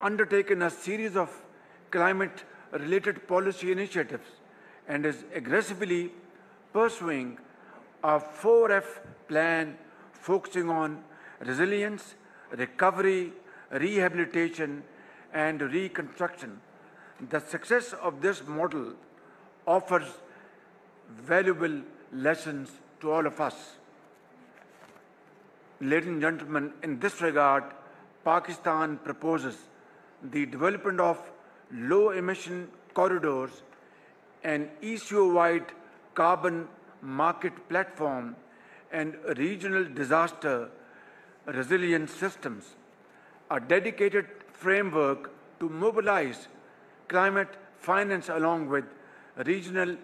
undertaken a series of climate-related policy initiatives and is aggressively pursuing a 4F plan focusing on resilience, recovery, rehabilitation, and reconstruction. The success of this model offers valuable lessons to all of us. Ladies and gentlemen, in this regard, Pakistan proposes the development of low-emission corridors, an ECO-wide carbon market platform, and regional disaster resilience systems, a dedicated framework to mobilize climate finance along with regional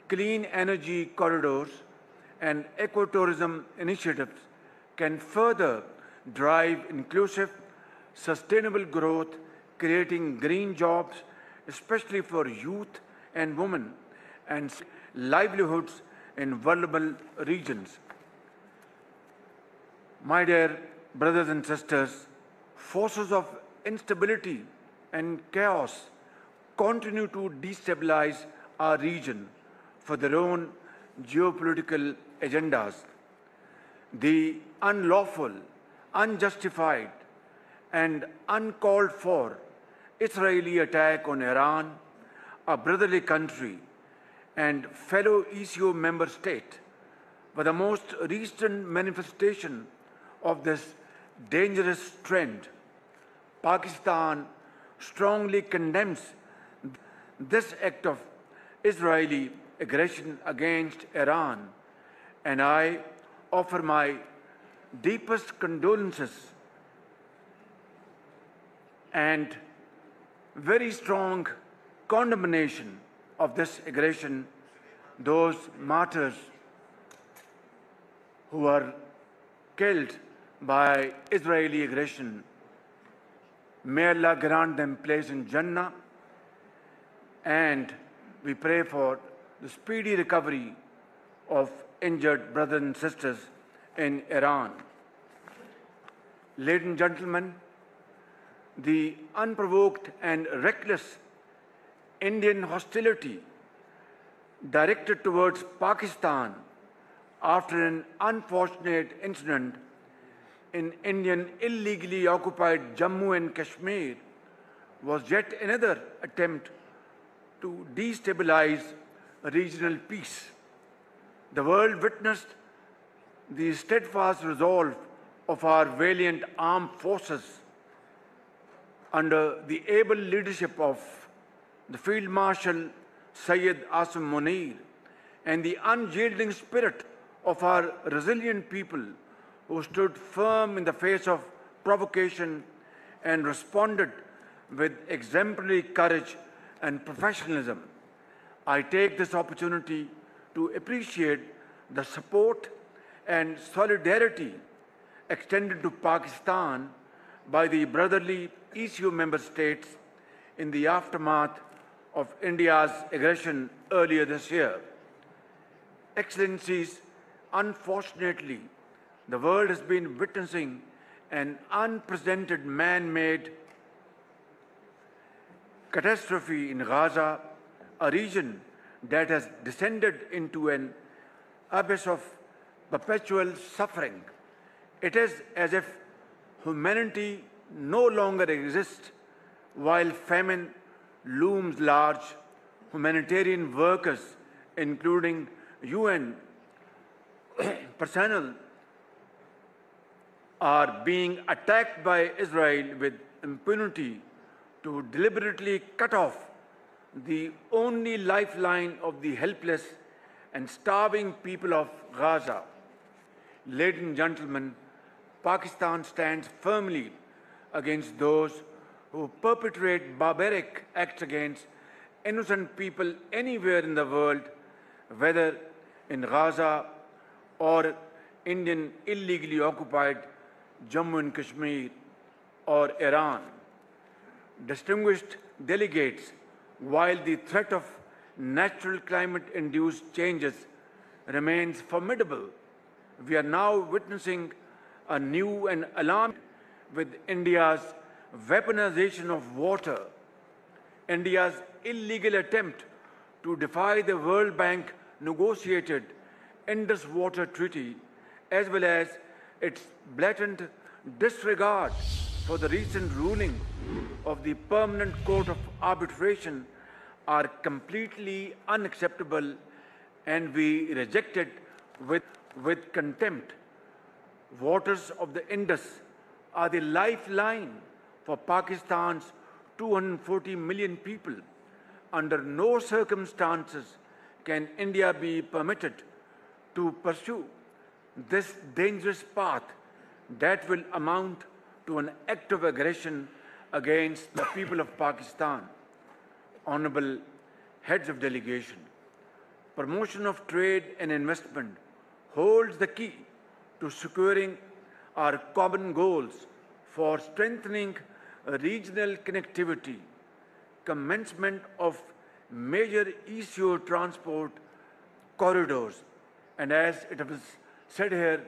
clean energy corridors and ecotourism initiatives can further drive inclusive, sustainable growth, creating green jobs, especially for youth and women, and livelihoods in vulnerable regions. My dear brothers and sisters, forces of instability and chaos continue to destabilize our region for their own geopolitical agendas. The unlawful, unjustified, and uncalled for Israeli attack on Iran, a brotherly country and fellow ECO member state, were the most recent manifestation of this dangerous trend. Pakistan strongly condemns this act of Israeli aggression against Iran, and I offer my deepest condolences and very strong condemnation of this aggression, those martyrs who were killed by Israeli aggression. May Allah grant them place in Jannah, and we pray for the speedy recovery of injured brothers and sisters in Iran. Ladies and gentlemen, the unprovoked and reckless Indian hostility directed towards Pakistan after an unfortunate incident in Indian illegally occupied Jammu and Kashmir was yet another attempt to destabilize regional peace. The world witnessed the steadfast resolve of our valiant armed forces under the able leadership of the Field Marshal Syed Asim Munir and the unyielding spirit of our resilient people who stood firm in the face of provocation and responded with exemplary courage and professionalism. I take this opportunity to appreciate the support and solidarity extended to Pakistan by the brotherly ECO member states in the aftermath of India's aggression earlier this year. Excellencies, unfortunately, the world has been witnessing an unprecedented man-made catastrophe in Gaza, a region that has descended into an abyss of perpetual suffering. It is as if humanity no longer exists while famine looms large. Humanitarian workers, including UN personnel, are being attacked by Israel with impunity to deliberately cut off the only lifeline of the helpless and starving people of Gaza. Ladies and gentlemen, Pakistan stands firmly against those who perpetrate barbaric acts against innocent people anywhere in the world, whether in Gaza or Indian illegally occupied Jammu and Kashmir or Iran. Distinguished delegates, while the threat of natural climate-induced changes remains formidable, we are now witnessing a new and alarming with India's weaponization of water, India's illegal attempt to defy the World Bank negotiated Indus Water Treaty, as well as its blatant disregard for the recent ruling of the Permanent Court of Arbitration are completely unacceptable and we reject it with contempt. Waters of the Indus are the lifeline for Pakistan's 240 million people. Under no circumstances can India be permitted to pursue this dangerous path that will amount to an act of aggression against the people of Pakistan. Honorable heads of delegation, promotion of trade and investment holds the key to securing our common goals for strengthening regional connectivity, commencement of major ECO transport corridors, and as it was said here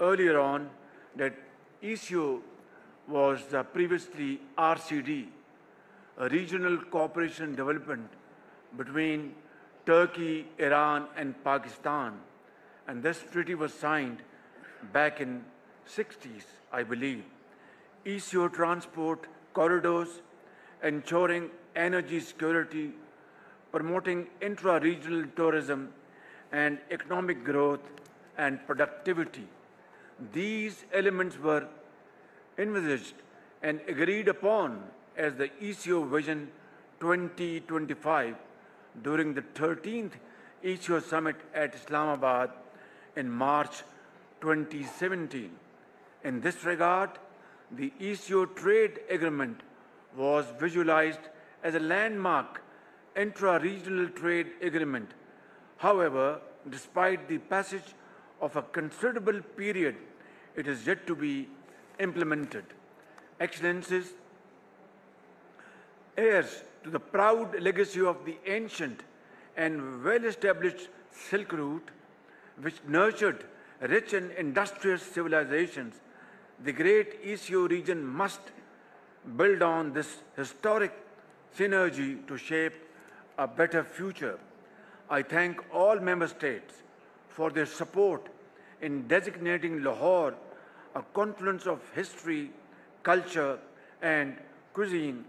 earlier on, that ECO was previously RCD, a regional cooperation development between Turkey, Iran, and Pakistan. And this treaty was signed back in 60s, I believe. ECO transport corridors, ensuring energy security, promoting intra-regional tourism and economic growth and productivity. These elements were envisaged and agreed upon as the ECO Vision 2025 during the 13th ECO Summit at Islamabad in March 2017. In this regard, the ECO Trade Agreement was visualized as a landmark intra-regional trade agreement. However, despite the passage of a considerable period, it is yet to be implemented. Excellencies, heirs to the proud legacy of the ancient and well-established Silk Route, which nurtured rich and industrious civilizations, the great ECO region must build on this historic synergy to shape a better future. I thank all member states for their support in designating Lahore a confluence of history, culture, and cuisine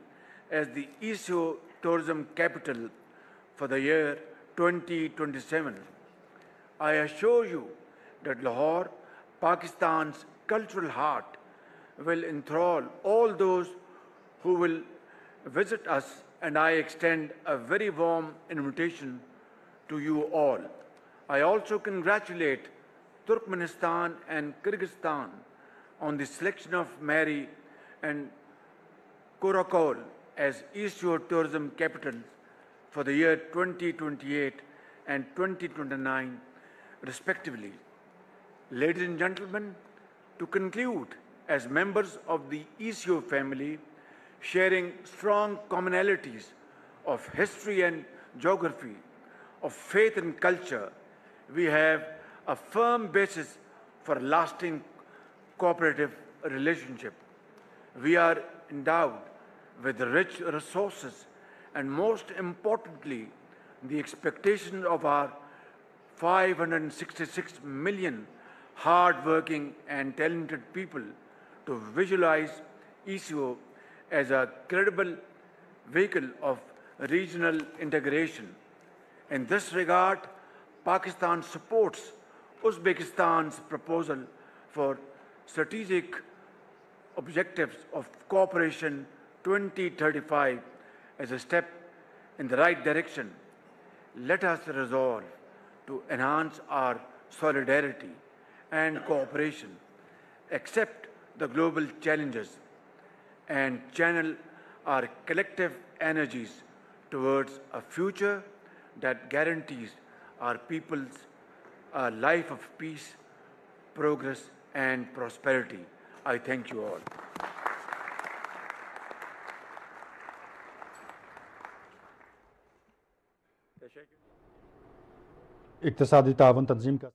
as the ECO tourism capital for the year 2027. I assure you that Lahore, Pakistan's cultural heart, will enthrall all those who will visit us, and I extend a very warm invitation to you all. I also congratulate Turkmenistan and Kyrgyzstan on the selection of Mary and Korakol as ECO tourism capitals for the year 2028 and 2029, respectively. Ladies and gentlemen, to conclude, as members of the ECO family, sharing strong commonalities of history and geography, of faith and culture, we have a firm basis for a lasting cooperative relationship. We are endowed with rich resources and, most importantly, the expectation of our 566 million hard-working and talented people to visualize ECO as a credible vehicle of regional integration. In this regard, Pakistan supports Uzbekistan's proposal for strategic objectives of cooperation 2035 as a step in the right direction. Let us resolve to enhance our solidarity and cooperation, accept the global challenges, and channel our collective energies towards a future that guarantees our people's a life of peace, progress, and prosperity. I thank you all. इक्तिसादी ताउन तंजीम का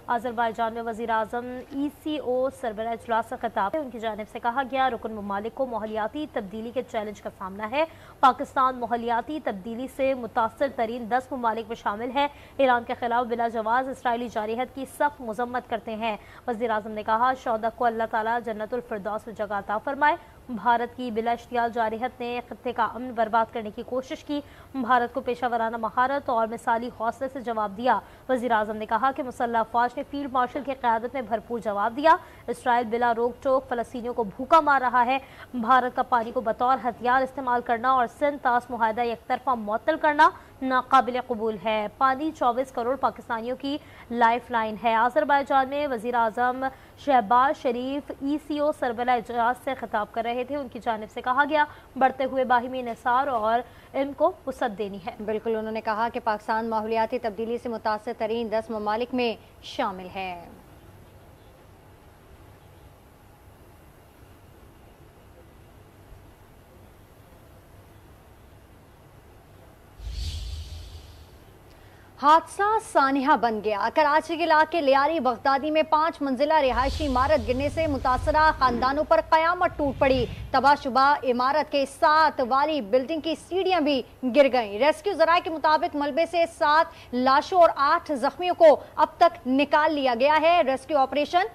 Azerbaijan में वज़ीर-ए-आज़म ECO सरबराह इजलास से खिताब। उनकी जानिब से कहा गया, रुकन ममालिक को माहौलियाती तब्दीली के चैलेंज का सामना है। पाकिस्तान माहौलियाती तब्दीली से मुतासर तरीन 10 ममालिक में शामिल है। ईरान के खिलाफ बिला जवाज़ इसराइली जारहत की सख्त मजम्मत करते हैं। वज़ीर-ए-आज़म ने कहा, शहदा को अल्लाह ताला जन्नतुल फिरदौस में जगह अता फरमाए। भारत की बिला इश्तियाल जारहत ने खत्ते का अमन बर्बाद करने की कोशिश की। भारत को पेशा वराना महारत और मिसाली हौसले से जवाब दिया। वज़ीर-ए-आज़म ने कहा कि मुसल्लह अफ़वाज ने फील्ड मार्शल की क़यादत में भरपूर जवाब दिया। इसराइल बिला रोक टोक फ़लस्तीनियों को भूखा मार रहा है। भारत का पानी को बतौर हथियार इस्तेमाल करना और सिंध तास मुआहदा एक तरफा मुअत्तल करना नाकाबिल कबूल है। पानी 24 करोड़ पाकिस्तानियों की लाइफ लाइन है। आज़रबाईजान में वज़ीर-ए-आज़म शहबाज शरीफ ECO सरबराह इजलास से खिताब कर रहे थे। उनकी जानिब से कहा गया, बढ़ते हुए बाहिमी निसार और इनको वसअत देनी है। बिल्कुल, उन्होंने कहा कि पाकिस्तान माहौलियाती तब्दीली से मुतासर तरीन 10 ममालिक में शामिल है। हादसा सानिहा बन गया। कराची के इलाके लियारी बगदादी में 5 मंजिला रिहायशी इमारत गिरने से मुतासरा खानदानों पर कयामत टूट पड़ी। तबाहशुदा इमारत के 7 वाली बिल्डिंग की सीढ़ियां भी गिर गईं। रेस्क्यू जराये के मुताबिक मलबे से 7 लाशों और 8 जख्मियों को अब तक निकाल लिया गया है। Rescue operation